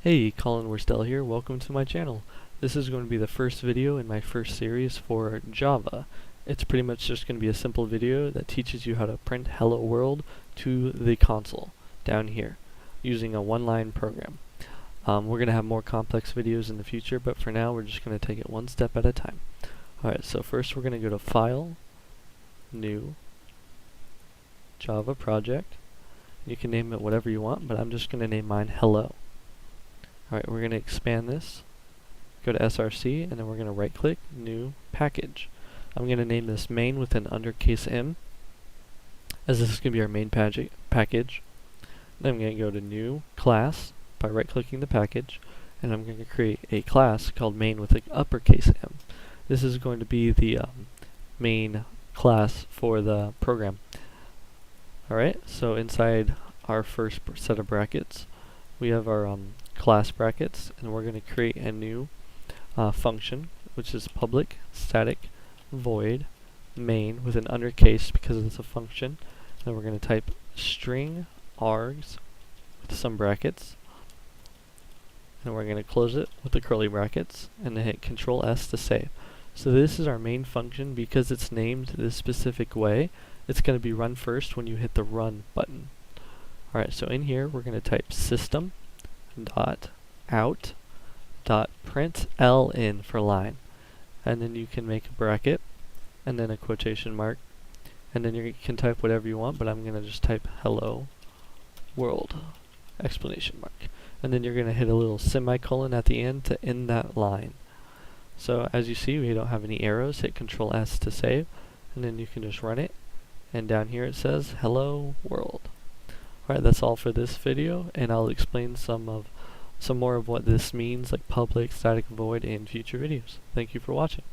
Hey, Colin Worstel here. Welcome to my channel. This is going to be the first video in my first series for Java. It's pretty much just going to be a simple video that teaches you how to print hello world to the console down here using a one-line program. We're going to have more complex videos in the future, but for now we're just going to take it one step at a time. Alright, so first we're going to go to File, New, Java Project. You can name it whatever you want, but I'm just going to name mine Hello. Alright, we're going to expand this, go to SRC, and then we're going to right click, New Package. I'm going to name this main with an undercase M, as this is going to be our main package. Then I'm going to go to New Class by right clicking the package, and I'm going to create a class called main with an uppercase M. This is going to be the main class for the program. Alright, so inside our first set of brackets, we have our class brackets, and we're going to create a new function, which is public static void main with an undercase because it's a function. Then we're going to type string args with some brackets, and we're going to close it with the curly brackets, and then hit Control S to save. So this is our main function. Because it's named this specific way, it's going to be run first when you hit the run button. Alright, so in here we're going to type system dot out dot println for line, and then you can make a bracket and then a quotation mark, and then you can type whatever you want, but I'm going to just type hello world exclamation mark, and then you're going to hit a little semicolon at the end to end that line. So as you see, we don't have any arrows. Hit Control S to save, and then you can just run it, and down here it says hello world. Alright, that's all for this video, and I'll explain some more of what this means, like public static void, in future videos. Thank you for watching.